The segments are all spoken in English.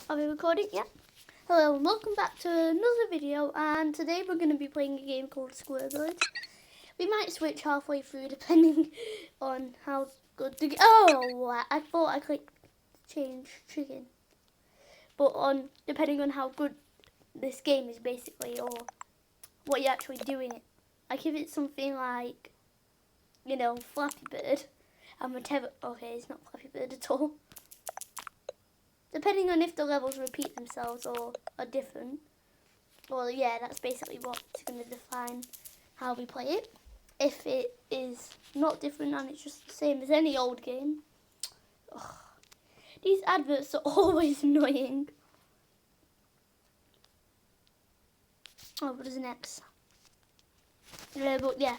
Are we recording? Yeah. Hello and welcome back to another video, and today we're going to be playing a game called Squarebird. We might switch halfway through depending on how good the I thought I clicked change chicken. But depending on how good this game is basically, or what you actually do in it. Like if it's something like, Flappy Bird, and whatever. Okay, it's not Flappy Bird at all. Depending on if the levels repeat themselves or are different. Well, yeah, that's basically what's going to define how we play it. If it is not different and it's just the same as any old game. Ugh. These adverts are always annoying. Oh, but there's an X. Yeah, but yeah.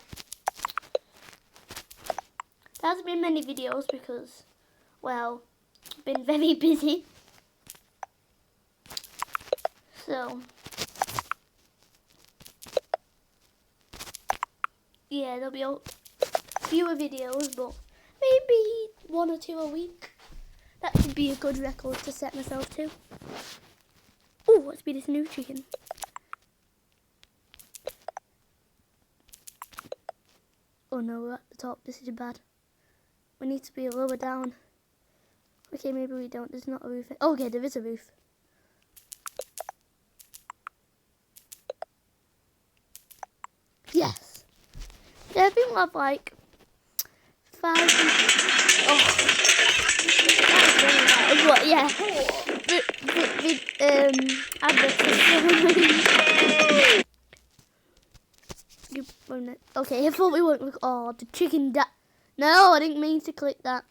There hasn't been many videos because, well, I've been very busy. So, yeah, there'll be fewer videos, but maybe 1 or 2 a week. That should be a good record to set myself to. Oh, let's be this new chicken. Oh no, we're at the top. This is bad. We need to be lower down. Okay, maybe we don't. There's not a roof. Oh, okay, there is a roof. Yes. Yeah, I think we'll have like 5. Oh, that's really bad. But yeah, okay, I thought we weren't. Oh, the chicken. No, I didn't mean to click that.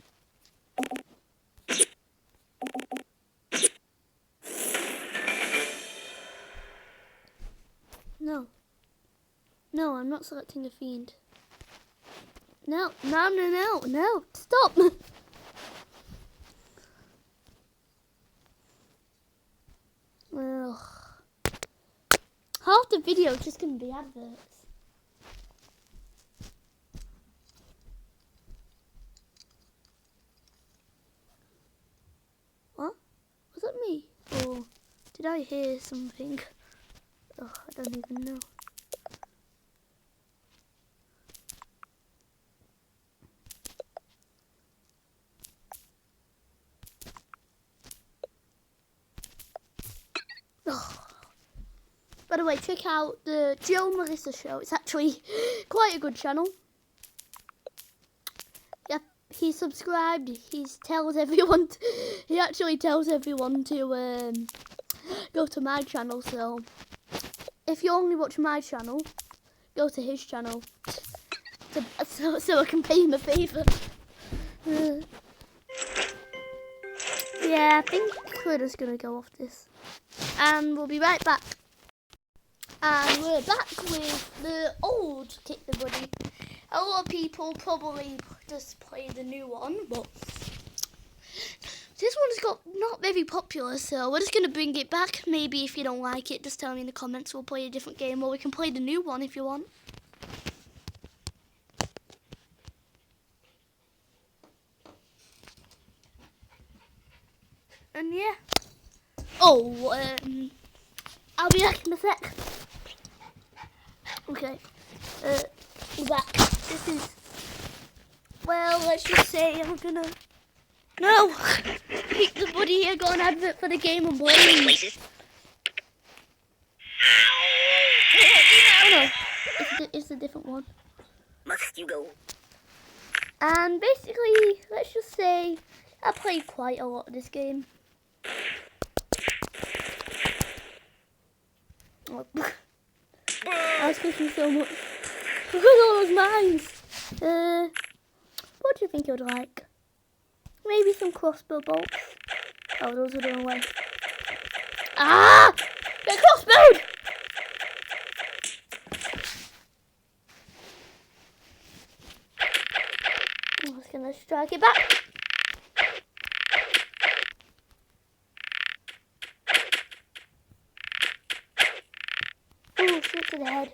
No. No, I'm not selecting a fiend. No, no, no, no, no. Stop. Ugh. Half the video is just going to be adverts. What? Was that me? Or did I hear something? Oh, I don't even know. Oh. By the way, check out the Joe Melissa show. It's actually quite a good channel. Yep, he subscribed. He tells everyone. He actually tells everyone to go to my channel. So if you only watch my channel, go to his channel. So I can pay him a favour. Yeah, I think we're just gonna go off this, and we'll be right back. And we're back with the old Kick the Buddy. A lot of people probably just play the new one, but this one's got not very popular, so we're just going to bring it back. Maybe if you don't like it, just tell me in the comments. We'll play a different game, or we can play the new one if you want. And yeah. Oh, I'll be back in a sec. Okay, we're back. This is, well, let's just say I'm gonna, no, Kick the Buddy here, got an advert for the game and Blaze. No, it's a different one. Must you go? And basically, let's just say I played quite a lot of this game. Oh. I was clicking so much. Look at all those mines. What do you think you'd like? Maybe some crossbow bolts. Oh, those are the wrong way. Ah! They're crossbowed! I'm just gonna strike it back. Ooh, shoot to the head.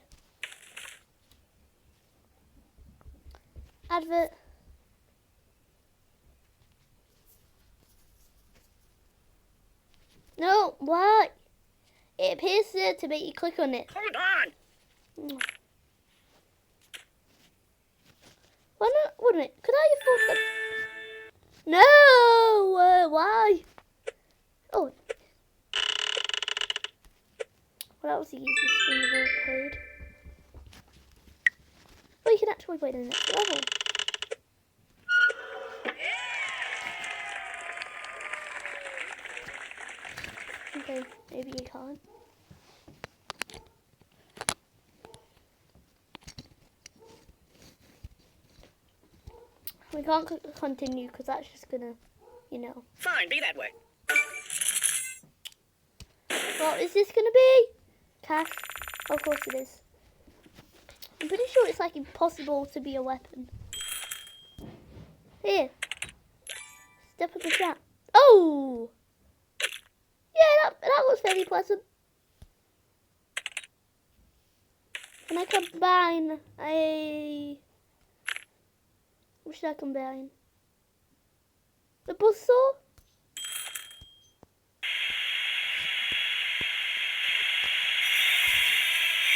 Advert. No, why? It appears there to make you click on it. Hold on. Why not? Wait a minute. Could I afford them? No! Why? Oh. Well, that was the easiest thing I've ever played. Oh, you can actually play the next level. Okay, maybe you can't. We can't continue because that's just gonna, you know. Fine, be that way. What is this gonna be? Cash? Oh, of course it is. I'm pretty sure it's like impossible to be a weapon. Here. Step up the trap. Oh! Yeah, that looks very pleasant. Can I combine a... What should I combine? The buzzsaw?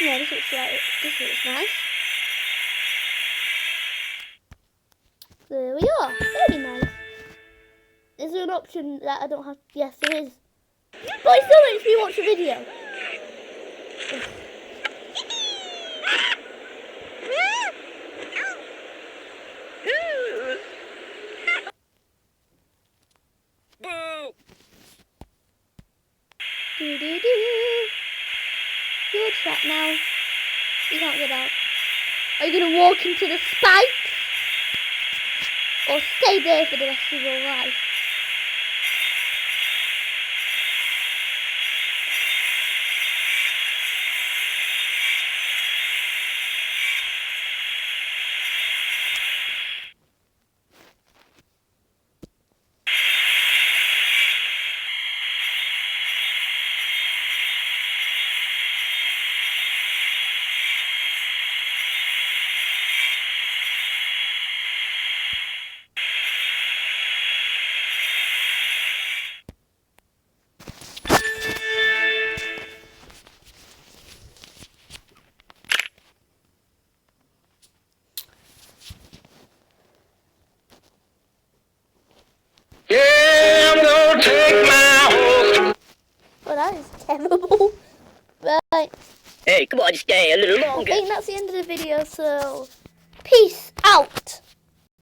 Yeah, this looks nice. There we are. Very nice. Is there an option that I don't have? Yes, there is. But it still makes me watch a video. Boo! Do. You're trapped now. You can't get out. Are you going to walk into the spikes? Or stay there for the rest of your life? Yeah, I'm gonna take my horse. Well, that is terrible. Right. Hey, come on, stay a little I longer. think that's the end of the video, so peace out.